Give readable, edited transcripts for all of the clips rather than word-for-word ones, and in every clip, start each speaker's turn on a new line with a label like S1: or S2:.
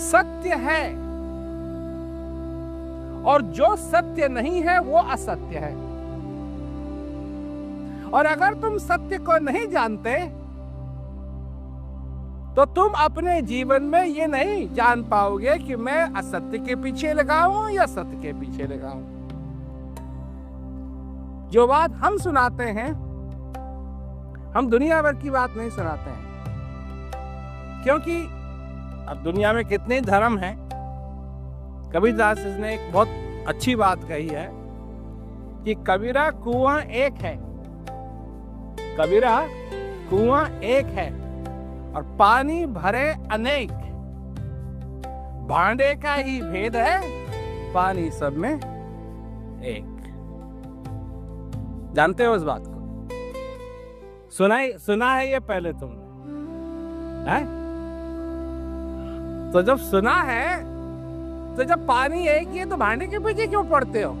S1: सत्य है और जो सत्य नहीं है वो असत्य है। और अगर तुम सत्य को नहीं जानते तो तुम अपने जीवन में ये नहीं जान पाओगे कि मैं असत्य के पीछे लगाऊं या सत्य के पीछे लगाऊं। जो बात हम सुनाते हैं, हम दुनिया भर की बात नहीं सुनाते हैं, क्योंकि अब दुनिया में कितने धर्म हैं। कबीरदास ने एक बहुत अच्छी बात कही है कि कबीरा कुआं एक है, कबीरा कुआं एक है और पानी भरे अनेक, भांडे का ही भेद है, पानी सब में एक। जानते हो इस बात को? सुना है ये पहले तुमने है? तो जब सुना है, तो जब पानी एक ही है तो भांडे के पीछे क्यों पड़ते हो?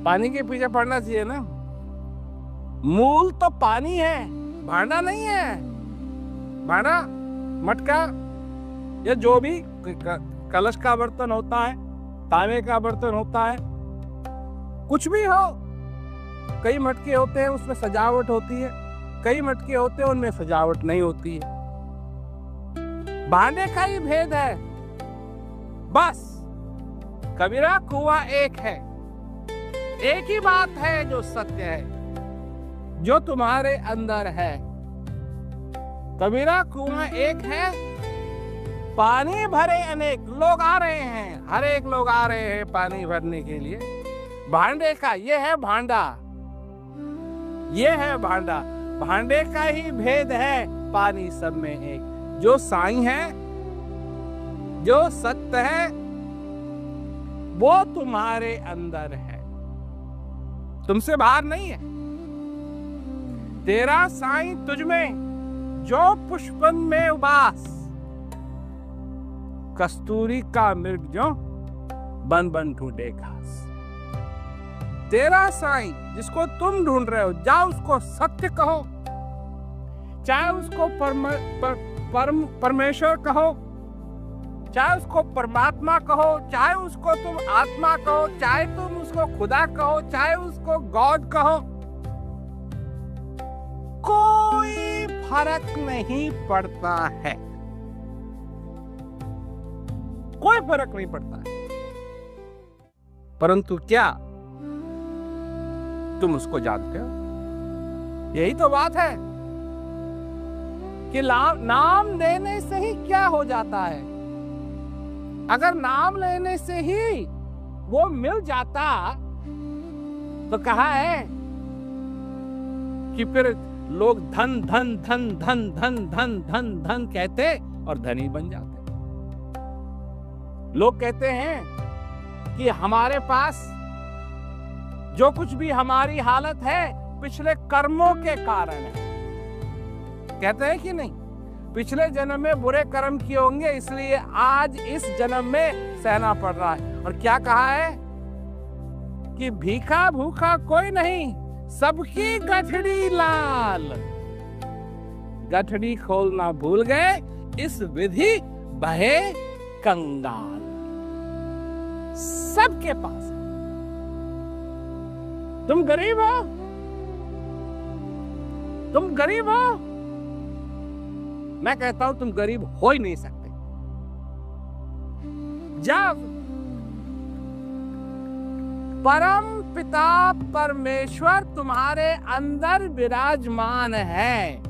S1: पानी के पीछे पड़ना चाहिए ना। मूल तो पानी है, भांडा नहीं है। भांडा, मटका या जो भी कलश का बर्तन होता है, तांबे का बर्तन होता है, कुछ भी हो। कई मटके होते हैं उसमें सजावट होती है, कई मटके होते हैं उनमें सजावट नहीं होती है। भांडे का ही भेद है बस। कबीरा कुआं एक है, एक ही बात है जो सत्य है, जो तुम्हारे अंदर है। कबीरा कुआं एक है, पानी भरे अनेक। लोग आ रहे हैं, हर एक लोग आ रहे हैं पानी भरने के लिए। भांडे का ये है भांडा, ये है भांडा, भांडे का ही भेद है, पानी सब में एक। जो साईं है, जो सत्य है, वो तुम्हारे अंदर है, तुमसे बाहर नहीं है। तेरा साईं तुझ में, जो पुष्पन में उबास, कस्तूरी का मृग जो बन बन ढूंढे घास। तेरा साईं जिसको तुम ढूंढ रहे हो, जाओ उसको सत्य कहो, चाहे उसको परमेश्वर कहो, चाहे उसको परमात्मा कहो, चाहे उसको तुम आत्मा कहो, चाहे तुम उसको खुदा कहो, चाहे उसको गॉड कहो, कोई फर्क नहीं पड़ता है, कोई फर्क नहीं पड़ता है। परंतु क्या तुम उसको जानते हो? यही तो बात है कि नाम लेने से ही क्या हो जाता है। अगर नाम लेने से ही वो मिल जाता तो कहा है कि फिर लोग धन धन धन धन धन धन धन धन कहते और धनी बन जाते। लोग कहते हैं कि हमारे पास जो कुछ भी हमारी हालत है पिछले कर्मों के कारण है। कहते हैं कि नहीं? पिछले जन्म में बुरे कर्म किए होंगे, इसलिए आज इस जन्म में सहना पड़ रहा है। और क्या कहा है कि भीखा भूखा कोई नहीं, सबकी गठड़ी लाल। गठड़ी खोलना भूल गए, इस विधि बहे कंगाल। सबके पास है। तुम गरीब हो, तुम गरीब हो, मैं कहता हूं तुम गरीब हो ही नहीं सकते। जब परम पिता परमेश्वर तुम्हारे अंदर विराजमान है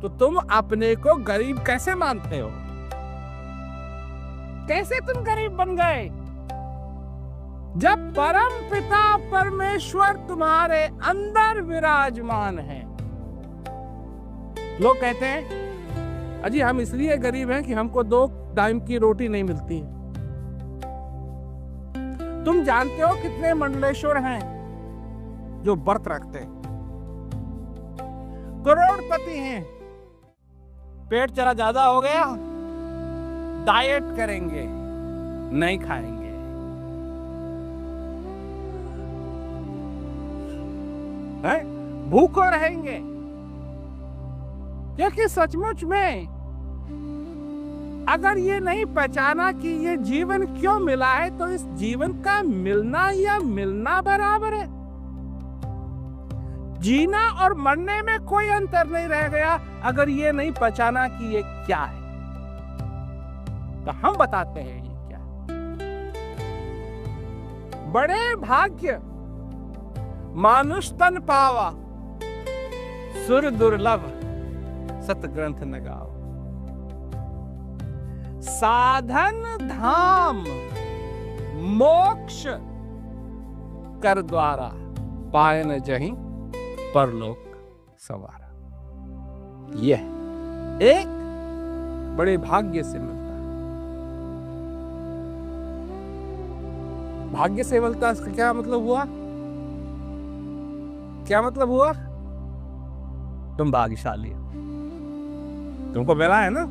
S1: तो तुम अपने को गरीब कैसे मानते हो? कैसे तुम गरीब बन गए? जब परम पिता परमेश्वर तुम्हारे अंदर विराजमान है। लोग कहते हैं अजी हम इसलिए गरीब हैं कि हमको 2 टाइम की रोटी नहीं मिलती है। तुम जानते हो कितने मंडलेश्वर हैं जो व्रत रखते हैं, करोड़पति हैं, पेट जरा ज्यादा हो गया डाइट करेंगे, नहीं खाएंगे। भूखो रहेंगे, क्योंकि सचमुच में अगर ये नहीं पहचाना कि ये जीवन क्यों मिला है, तो इस जीवन का मिलना या मिलना बराबर है। जीना और मरने में कोई अंतर नहीं रह गया अगर ये नहीं पहचाना कि ये क्या है। तो हम बताते हैं ये क्या है। बड़े भाग्य मानुष तन पावा, सुर दुर्लभ सतग्रंथ न गाओ। साधन धाम मोक्ष कर द्वारा, पाए न जहीं परलोक सवारा। यह एक बड़े भाग्य से मिलता है। भाग्य से मिलता है, इसका क्या मतलब हुआ? क्या मतलब हुआ? तुम भाग्यशाली हो, तुमको मिला है ना।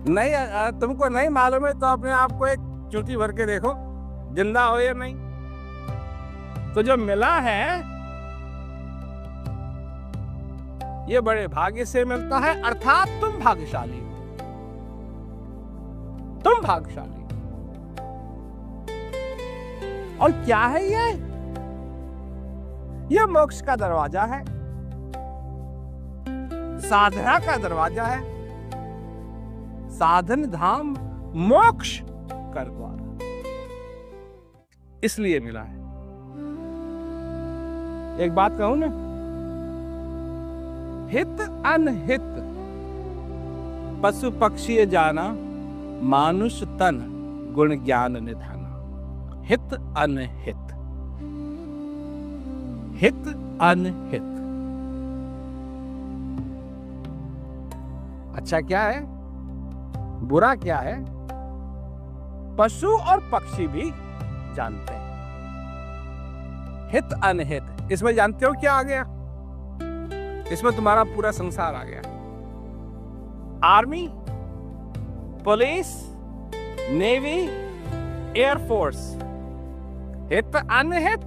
S1: नहीं, तुमको नहीं मालूम है तो अपने आप को एक चुटकी भर के देखो, जिंदा हो या नहीं। तो जो मिला है ये बड़े भाग्य से मिलता है, अर्थात तुम भाग्यशाली हो, तुम भाग्यशाली। और क्या है ये मोक्ष का दरवाजा है, साधना का दरवाजा है। साधन धाम मोक्ष कर द्वारा, इसलिए मिला है। एक बात कहूं ना, हित अनहित पशु पक्षी जाना, मानुष तन गुण ज्ञान निधाना। हित अनहित, हित अनहित। अच्छा क्या है, बुरा क्या है, पशु और पक्षी भी जानते हैं। हित अनहित, इसमें जानते हो क्या आ गया? इसमें तुम्हारा पूरा संसार आ गया। Army, police, navy, air force. हित अनहित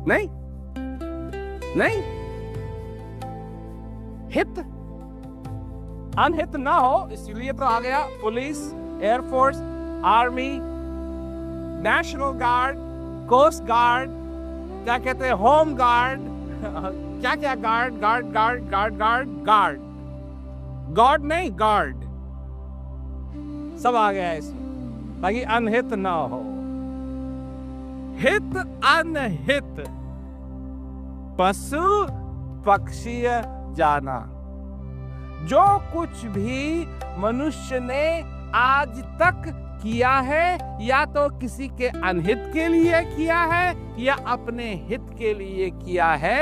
S1: नहीं, नहीं। हित अनहित ना हो इसलिए तो आ गया police, air force, army, national guard, coast guard, क्या कहते हैं, होम गार्ड, क्या क्या guard, guard guard guard guard guard, god नहीं गार्ड, सब आ गया इसमें, ताकि अनहित ना हो। हित अनहित पशु पक्षी जाना। जो कुछ भी मनुष्य ने आज तक किया है, या तो किसी के अनहित के लिए किया है या अपने हित के लिए किया है,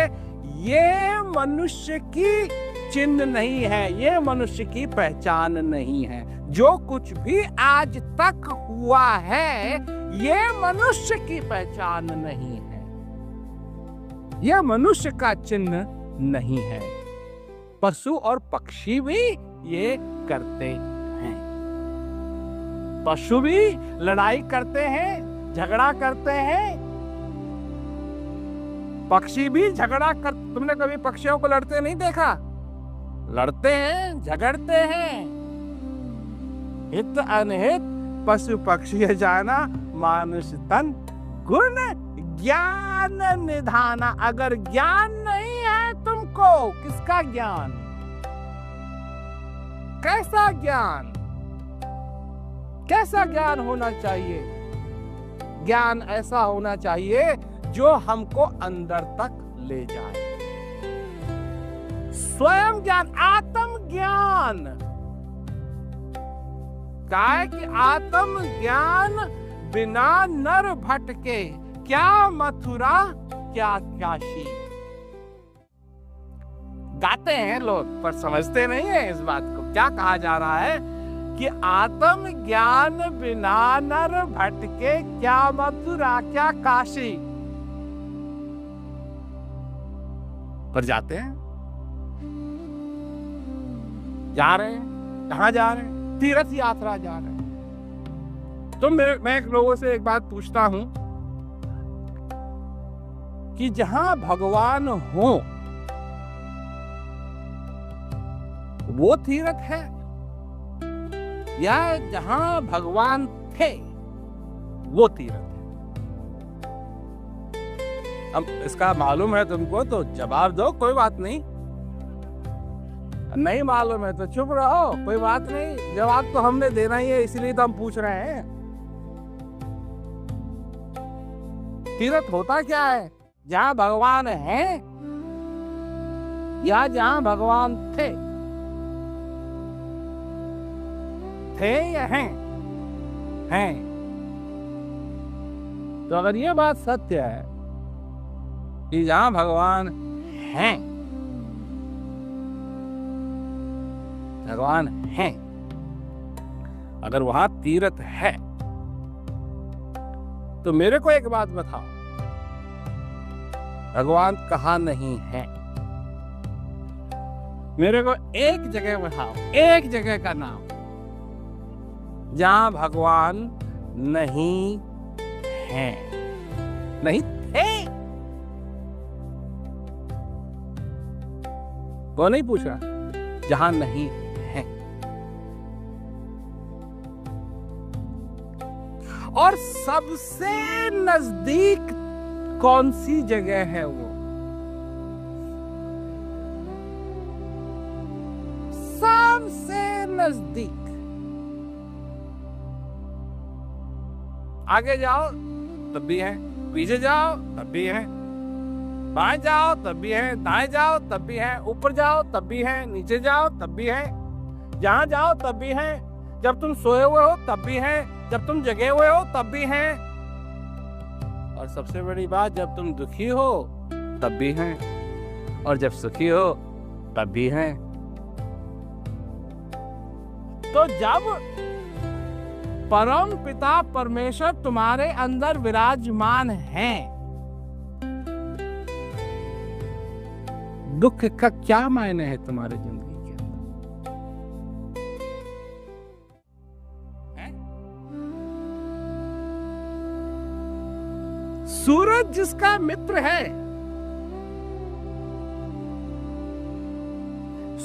S1: ये मनुष्य की चिन्ह नहीं है, ये मनुष्य की पहचान नहीं है। जो कुछ भी आज तक हुआ है ये मनुष्य की पहचान नहीं है, यह मनुष्य का चिन्ह नहीं है। पशु और पक्षी भी ये करते हैं। पशु भी लड़ाई करते हैं, झगड़ा करते हैं, पक्षी भी झगड़ा कर। तुमने कभी पक्षियों को लड़ते नहीं देखा? लड़ते हैं, झगड़ते हैं। हित अनहित पशु पक्षी जाना, मानुष तन गुण ज्ञान निधाना। अगर ज्ञान नहीं है तुमको, किसका ज्ञान, कैसा ज्ञान, कैसा ज्ञान होना चाहिए? ज्ञान ऐसा होना चाहिए जो हमको अंदर तक ले जाए। स्वयं ज्ञान, आत्म ज्ञान। काय कि आत्म ज्ञान बिना नर भटके, क्या मथुरा क्या काशी। गाते हैं लोग पर समझते नहीं है इस बात को। क्या कहा जा रहा है कि आत्म ज्ञान बिना नर भटके, क्या मथुरा क्या काशी। पर जाते हैं, जा रहे हैं, कहां जा रहे हैं? तीर्थ यात्रा जा रहे हैं। तो मैं लोगों से एक बात पूछता हूं कि जहां भगवान हो वो तीर्थ है, या जहां भगवान थे वो तीर्थ है? अब इसका मालूम है तुमको तो जवाब दो, कोई बात नहीं। नहीं मालूम है तो चुप रहो, कोई बात नहीं। जवाब तो हमने देना ही है, इसलिए तो हम पूछ रहे हैं। तीर्थ होता क्या है? जहां भगवान है या जहां भगवान थे? थे या हैं? हैं। तो अगर ये बात सत्य है कि जहां भगवान हैं, भगवान हैं, अगर वहां तीर्थ है तो मेरे को एक बात बताओ, भगवान कहाँ नहीं है? मेरे को एक जगह बताओ, एक जगह का नाम जहां भगवान नहीं है, नहीं थे। वो नहीं पूछ रहा, जहां नहीं है। और सबसे नजदीक कौन सी जगह है वो? सबसे नजदीक। आगे जाओ तब भी है, पीछे जाओ तब भी है, बाएं जाओ तब भी है, दाएं जाओ तब भी है, ऊपर जाओ तब भी है, नीचे जाओ तब भी है, जहां जाओ तब भी है, जब तुम सोए हुए हो तब भी है, जब तुम जगे हुए हो तब भी है, और सबसे बड़ी बात, जब तुम दुखी हो तब भी है, और जब सुखी हो तब भी है। तो जब परम पिता परमेश्वर तुम्हारे अंदर विराजमान हैं, दुख का क्या मायने है तुम्हारी जिंदगी के अंदर? सूरज जिसका मित्र है,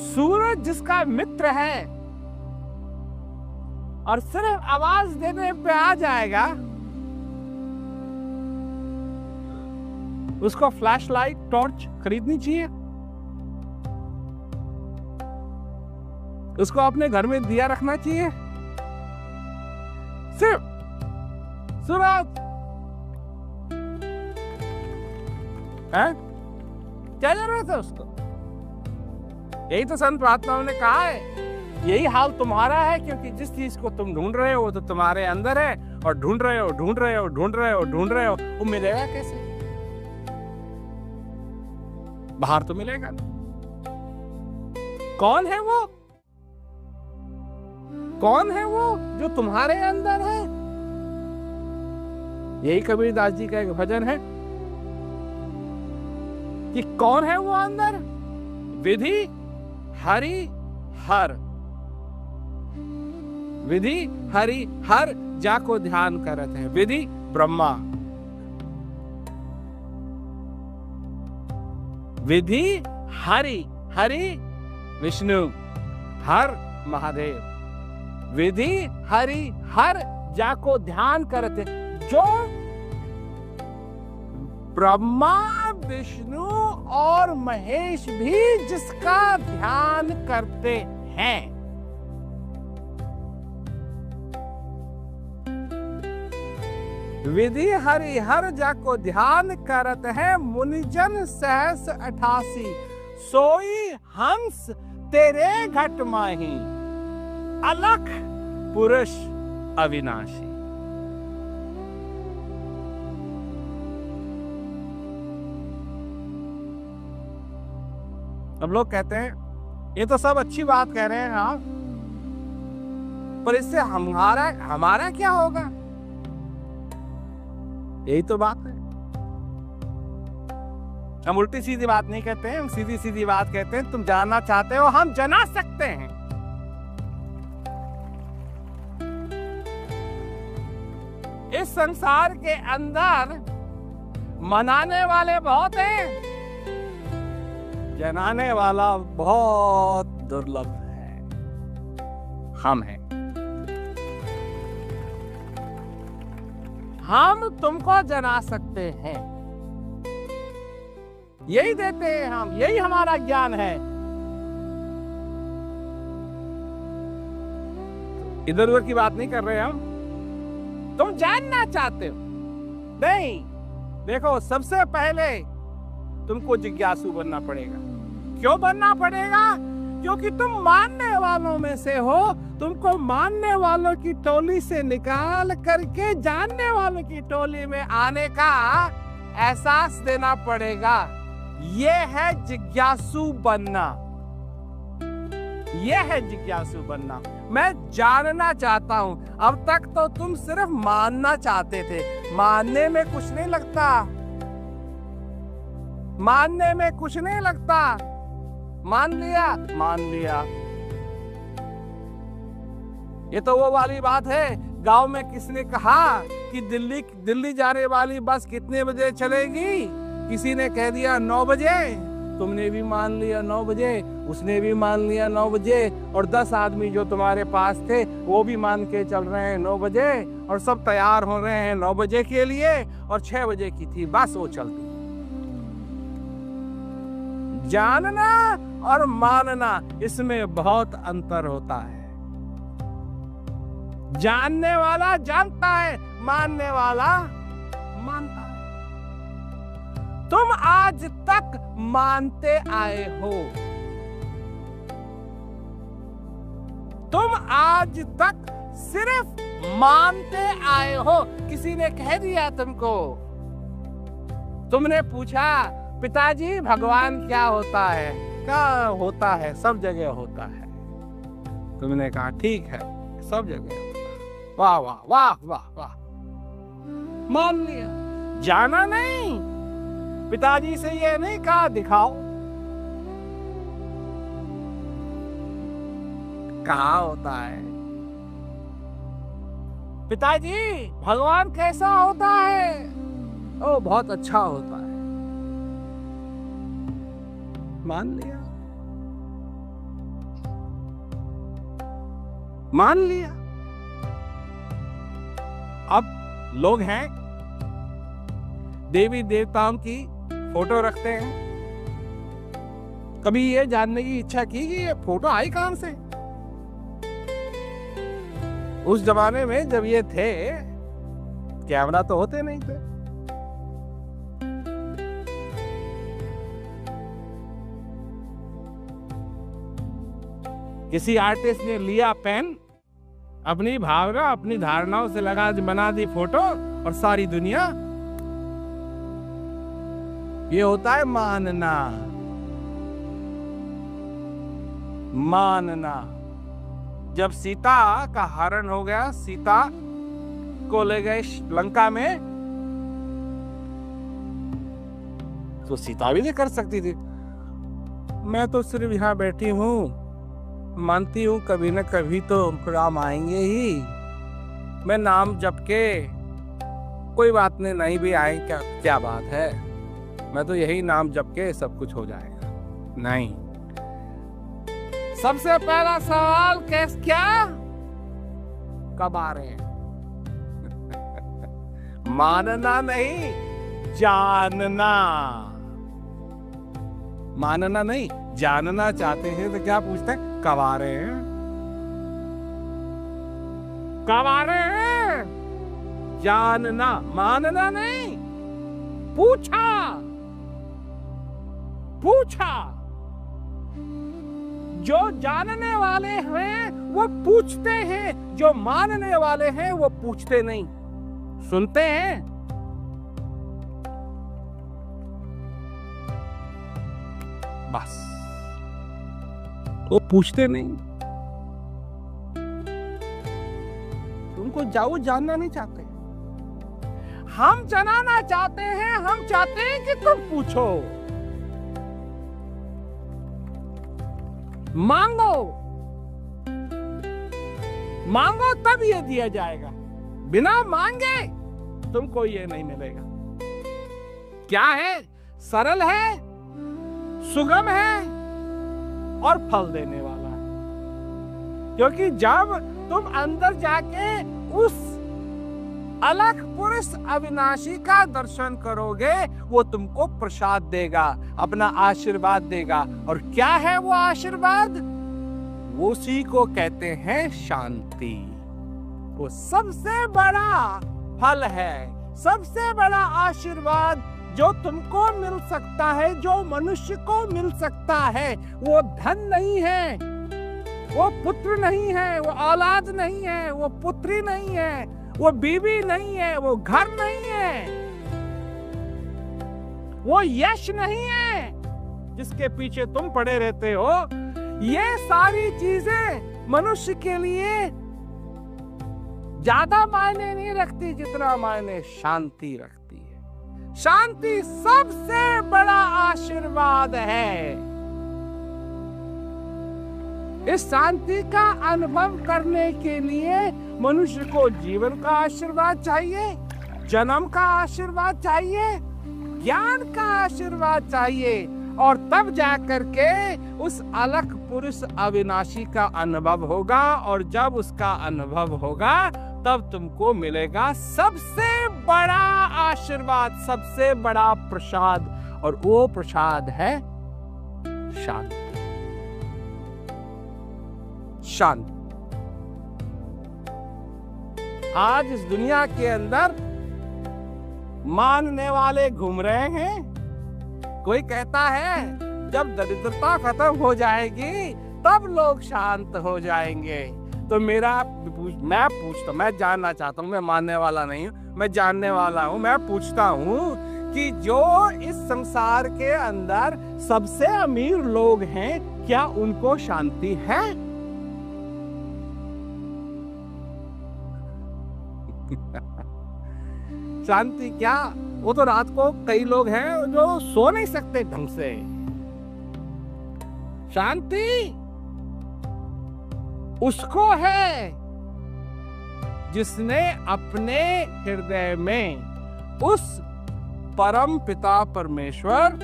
S1: सूरज जिसका मित्र है और सिर्फ आवाज देने पे आ जाएगा, उसको फ्लैशलाइट टॉर्च खरीदनी चाहिए? उसको अपने घर में दिया रखना चाहिए? सिर्फ सूरज है, क्या जरूरत है उसको? यही तो संत महात्माओं ने कहा है, यही हाल तुम्हारा है, क्योंकि जिस चीज को तुम ढूंढ रहे हो वो तो तुम्हारे अंदर है, और ढूंढ रहे हो ढूंढ रहे हो ढूंढ रहे हो ढूंढ रहे हो, वो मिलेगा कैसे? बाहर तो मिलेगा नहीं। कौन है वो? कौन है वो जो तुम्हारे अंदर है? यही कबीरदास जी का एक भजन है कि कौन है वो अंदर? विधि हरि हर, विधि हरि हर जाको ध्यान करत है। विधि ब्रह्मा, विधि हरि, हरि विष्णु, हर महादेव। विधि हरि हर जाको ध्यान करते, जो ब्रह्मा विष्णु और महेश भी जिसका ध्यान करते हैं। विधि हरि हर जाको ध्यान करत है, मुनिजन सहस 88, सोई हंस तेरे घट माही, अलख पुरुष अविनाशी। अब लोग कहते हैं ये तो सब अच्छी बात कह रहे हैं आप, पर इससे हमारा क्या होगा? यही तो बात है। हम उल्टी सीधी बात नहीं कहते हैं, हम सीधी सीधी बात कहते हैं। तुम जानना चाहते हो, हम जना सकते हैं। इस संसार के अंदर मनाने वाले बहुत हैं, जनाने वाला बहुत दुर्लभ है। हम हैं। हम तुमको जना सकते हैं, यही देते हैं हम, यही हमारा ज्ञान है। इधर उधर की बात नहीं कर रहे हम। तुम जानना चाहते हो? नहीं, देखो सबसे पहले तुमको जिज्ञासु बनना पड़ेगा। क्यों बनना पड़ेगा? क्योंकि तुम मानने वालों में से हो। तुमको मानने वालों की टोली से निकाल करके जानने वालों की टोली में आने का एहसास देना पड़ेगा। ये है जिज्ञासु बनना, ये है जिज्ञासु बनना। मैं जानना चाहता हूं। अब तक तो तुम सिर्फ मानना चाहते थे। मानने में कुछ नहीं लगता, मानने में कुछ नहीं लगता। मान लिया, मान लिया। ये तो वो वाली बात है, गांव में किसने कहा कि दिल्ली जाने वाली बस कितने बजे चलेगी? किसी ने कह दिया 9 बजे। तुमने भी मान लिया 9 बजे, उसने भी मान लिया 9 बजे, और 10 आदमी जो तुम्हारे पास थे वो भी मान के चल रहे हैं 9 बजे, और सब तैयार हो रहे हैं 9 बजे के लिए, और 6 बजे की थी बस वो चलती। जानना और मानना, इसमें बहुत अंतर होता है। जानने वाला जानता है, मानने वाला मानता है। तुम आज तक मानते आए हो, तुम आज तक सिर्फ मानते आए हो। किसी ने कह दिया तुमको, तुमने पूछा पिताजी भगवान क्या होता है? क्या होता है? सब जगह होता है। तुमने कहा ठीक है, सब जगह होता है। वाह वाह वाह वाह वाह, मान लिया। जाना नहीं, पिताजी से ये नहीं कहा दिखाओ, कहा होता है पिताजी भगवान कैसा होता है? ओ बहुत अच्छा होता है। मान लिया, मान लिया। अब लोग हैं देवी देवताओं की फोटो रखते हैं। कभी ये जानने की इच्छा की कि ये फोटो आई कहां से? उस जमाने में जब ये थे, कैमरा तो होते नहीं थे। किसी आर्टिस्ट ने लिया पेन, अपनी भावना अपनी धारणाओं से लगा बना दी फोटो, और सारी दुनिया। ये होता है मानना, मानना। जब सीता का हरण हो गया, सीता को ले गए लंका में, तो सीता भी नहीं कर सकती थी, मैं तो सिर्फ यहां बैठी हूं, मानती हूं कभी न कभी तो राम आएंगे ही, मैं नाम जप के, कोई बात नहीं भी आए क्या बात है, मैं तो यही नाम जप के सब कुछ हो जाएगा। नहीं, सबसे पहला सवाल क्या? कब आ रहे हैं? मानना नहीं, जानना। मानना नहीं, जानना चाहते हैं तो क्या पूछते हैं? कब आ रहे हैं? कब आ रहे हैं? जानना, मानना नहीं। पूछा, पूछा। जो जानने वाले हैं वो पूछते हैं, जो मानने वाले हैं वो पूछते नहीं, सुनते हैं। बस, वो पूछते नहीं। तुमको जाओ जानना नहीं चाहते, हम जनाना चाहते हैं। हम चाहते हैं कि तुम पूछो, मांगो, मांगो तब ये दिया जाएगा। बिना मांगे तुमको ये नहीं मिलेगा। क्या है? सरल है, सुगम है और फल देने वाला है। क्योंकि जब तुम अंदर जाके उस अलग पुरुष अविनाशी का दर्शन करोगे, वो तुमको प्रसाद देगा, अपना आशीर्वाद देगा। और क्या है वो आशीर्वाद? वो उसी को कहते हैं शांति। वो सबसे बड़ा फल है, सबसे बड़ा आशीर्वाद जो तुमको मिल सकता है, जो मनुष्य को मिल सकता है। वो धन नहीं है, वो पुत्र नहीं है, वो औलाद नहीं है, वो पुत्री नहीं है, वो बीवी नहीं है, वो घर नहीं है, वो यश नहीं है जिसके पीछे तुम पड़े रहते हो। ये सारी चीजें मनुष्य के लिए ज्यादा मायने नहीं रखती जितना मायने शांति रखती है। शांति सबसे बड़ा आशीर्वाद है। इस शांति का अनुभव करने के लिए मनुष्य को जीवन का आशीर्वाद चाहिए, जन्म का आशीर्वाद चाहिए, ज्ञान का आशीर्वाद चाहिए, और तब जाकर के उस अलग पुरुष अविनाशी का अनुभव होगा। और जब उसका अनुभव होगा तब तुमको मिलेगा सबसे बड़ा आशीर्वाद, सबसे बड़ा प्रसाद, और वो प्रसाद है शांति। शांति। आज इस दुनिया के अंदर मानने वाले घूम रहे हैं। कोई कहता है जब दरिद्रता खत्म हो जाएगी तब लोग शांत हो जाएंगे। तो मैं जानना चाहता हूँ, मैं मानने वाला नहीं हूँ, मैं जानने वाला हूँ। मैं पूछता हूँ कि जो इस संसार के अंदर सबसे अमीर लोग हैं, क्या उनको शांति है? शांति क्या? वो तो रात को कई लोग हैं जो सो नहीं सकते ढंग से। शांति उसको है जिसने अपने हृदय में उस परम पिता परमेश्वर,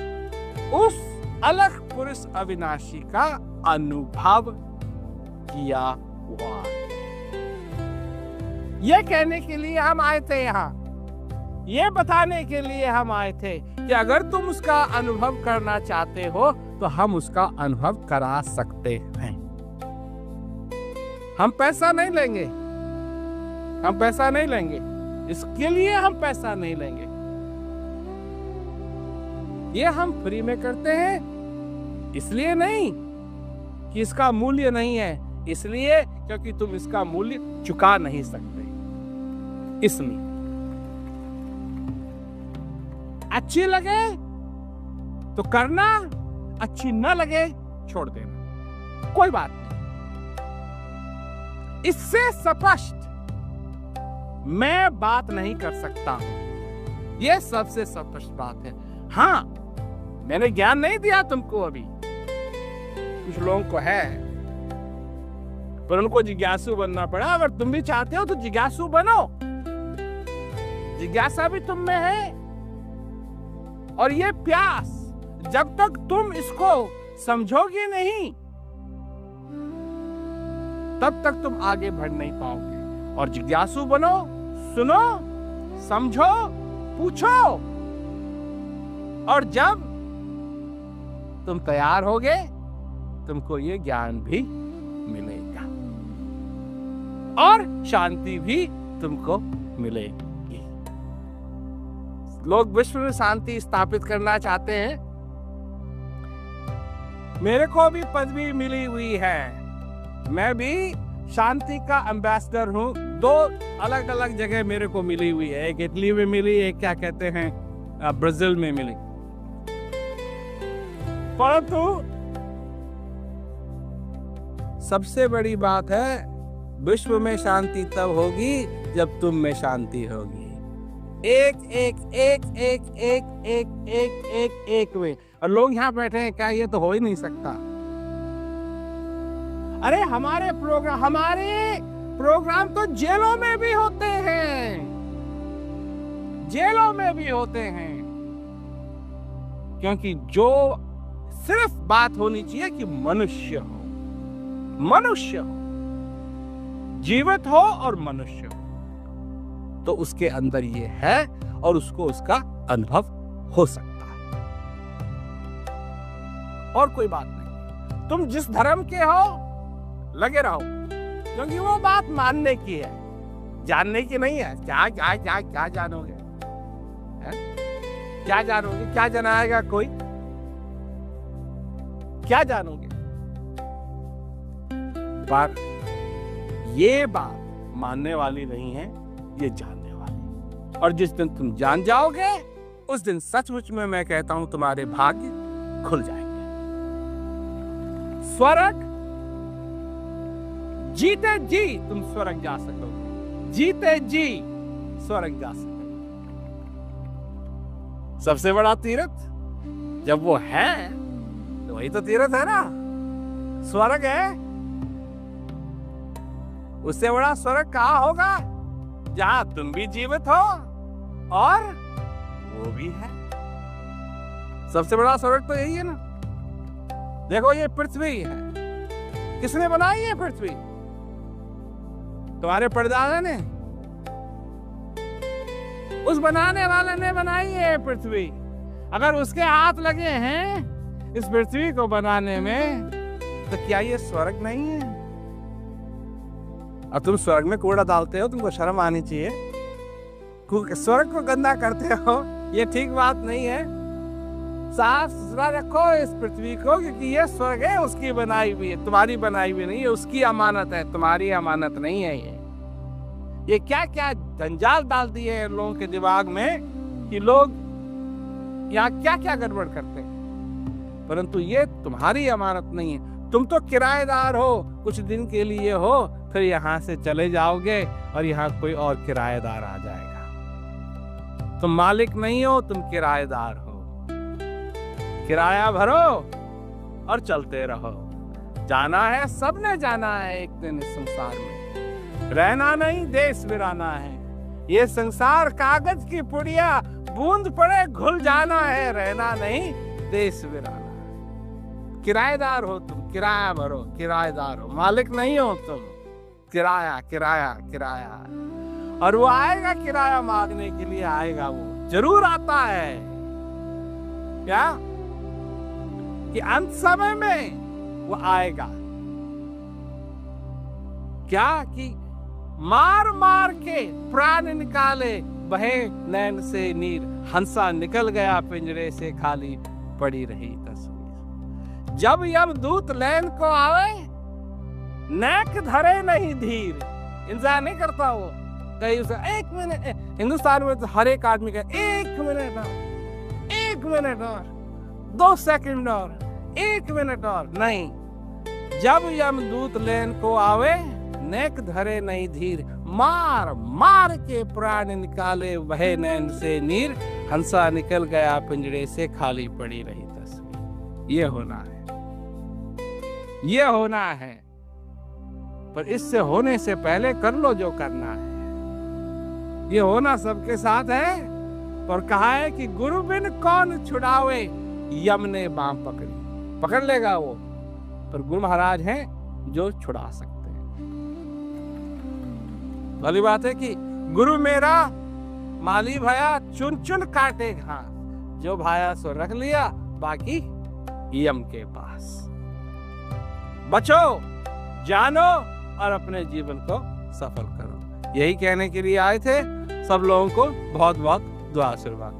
S1: उस अलग पुरुष अविनाशी का अनुभव किया हुआ। ये कहने के लिए हम आए थे यहाँ, ये बताने के लिए हम आए थे कि अगर तुम उसका अनुभव करना चाहते हो तो हम उसका अनुभव करा सकते हैं। हम पैसा नहीं लेंगे, हम पैसा नहीं लेंगे, इसके लिए हम पैसा नहीं लेंगे। ये हम फ्री में करते हैं, इसलिए नहीं कि इसका मूल्य नहीं है, इसलिए क्योंकि तुम इसका मूल्य चुका नहीं सकते। इसलिए अच्छी लगे तो करना, अच्छी न लगे छोड़ देना, कोई बात नहीं। इससे स्पष्ट मैं बात नहीं कर सकता हूं, यह सबसे स्पष्ट बात है। हाँ, मैंने ज्ञान नहीं दिया तुमको अभी, कुछ लोगों को है, पर उनको जिज्ञासु बनना पड़ा। अगर तुम भी चाहते हो तो जिज्ञासु बनो, जिज्ञासा भी तुम में है। और ये प्यास, जब तक तुम इसको समझोगे नहीं तब तक तुम आगे बढ़ नहीं पाओगे। और जिज्ञासु बनो, सुनो, समझो, पूछो, और जब तुम तैयार होगे तुमको ये ज्ञान भी मिलेगा और शांति भी तुमको मिलेगी। लोग विश्व में शांति स्थापित करना चाहते हैं। मेरे को भी पदवी मिली हुई है, मैं भी शांति का एम्बेसडर हूँ। 2 अलग अलग जगह मेरे को मिली हुई है, एक इटली में मिली, एक क्या कहते हैं ब्राजील में मिली। परंतु सबसे बड़ी बात है, विश्व में शांति तब होगी जब तुम में शांति होगी। एक एक एक एक एक एक एक एक एक वे। और लोग यहाँ बैठे हैं, क्या ये तो हो ही नहीं सकता? अरे हमारे प्रोग्राम तो जेलों में भी होते हैं, जेलों में भी होते हैं। क्योंकि जो सिर्फ बात होनी चाहिए कि मनुष्य हो, मनुष्य हो, जीवित हो और मनुष्य हो, तो उसके अंदर ये है और उसको उसका अनुभव हो सकता है। और कोई बात नहीं, तुम जिस धर्म के हो लगे रहो, क्योंकि वो बात मानने की है, जानने की नहीं है। क्या क्या क्या क्या जानोगे? क्या जानोगे? क्या जनाएगा कोई? क्या जानोगे? पर ये बात मानने वाली नहीं है, ये जानने वाली। और जिस दिन तुम जान जाओगे, उस दिन सचमुच में मैं कहता हूं तुम्हारे भाग्य खुल जाएंगे। स्वर्ग जीते जी तुम स्वर्ग जा सकोगे, जीते जी स्वर्ग जा सकोगे। सबसे बड़ा तीर्थ जब वो है तो वही तो तीर्थ है ना, स्वर्ग है। उससे बड़ा स्वर्ग कहाँ होगा? जहां तुम भी जीवित हो और वो भी है। सबसे बड़ा स्वर्ग तो यही है ना। देखो ये पृथ्वी है, किसने बनाई है पृथ्वी? तुम्हारे परदादा ने, उस बनाने वाले ने बनाई है पृथ्वी। अगर उसके हाथ लगे हैं इस पृथ्वी को बनाने में, तो क्या ये स्वर्ग नहीं है? अब तुम स्वर्ग में कूड़ा डालते हो, तुमको शर्म आनी चाहिए। स्वर्ग को गंदा करते हो, ये ठीक बात नहीं है। साफ सुथरा रखो इस पृथ्वी को, क्योंकि ये स्वर्ग है, उसकी बनाई हुई है, तुम्हारी बनाई हुई नहीं है। उसकी अमानत है, तुम्हारी अमानत नहीं है। ये क्या क्या जंजाल डाल दिए हैं लोगों के दिमाग में कि लोग यहाँ क्या क्या गड़बड़ करते हैं, परंतु ये तुम्हारी अमानत नहीं है। तुम तो किराएदार हो, कुछ दिन के लिए हो, फिर यहाँ से चले जाओगे और यहाँ कोई और किराएदार आ जाएगा। तुम मालिक नहीं हो, तुम किराएदार हो। किराया भरो और चलते रहो। जाना है, सबने जाना है एक दिन इस संसार में। रहना नहीं, देश बिराना है। ये संसार कागज की पुड़िया, बूंद पड़े घुल जाना है। रहना नहीं, देश बिराना है। किराएदार हो तुम, किराया भरो, किराएदार हो, मालिक नहीं हो तुम। किराया किराया किराया। और वो आएगा किराया मांगने के लिए, आएगा, वो जरूर आता है। क्या कि अंत समय में वो आएगा। क्या कि मार मार के प्राण निकाले, बहे नैन से नीर। हंसा निकल गया पिंजरे से, खाली पड़ी रही तस्वीर। जब यमदूत लैन को आवे, नेक धरे नहीं धीर। इंतजार नहीं करता वो, कहीं उसे 1 मिनट, हिंदुस्तान में तो हर एक आदमी का 1 मिनट और, 1 मिनट और, 2 सेकंड और, 1 मिनट और नहीं। जब यमदूत लैन को आवे, नेक धरे नहीं धीर। मार मार के प्राण निकाले, वह नैन से नीर। हंसा निकल गया पिंजरे से, खाली पड़ी रही तस्वीर। ये होना है, ये होना है। पर इससे होने से पहले कर लो जो करना है। ये होना सबके साथ है। और कहा है कि गुरु बिन कौन छुड़ावे, यम ने बांह पकड़ी। पकड़ लेगा वो, पर गुरु महाराज हैं जो छुड़ा सकते हैं। वाली बात है कि गुरु मेरा माली भया, चुन चुन काटे घास। जो भाया सो रख लिया, बाकी यम के पास। बचो, जानो और अपने जीवन को सफल करो। यही कहने के लिए आए थे। सब लोगों को बहुत बहुत दुआ आशीर्वाद।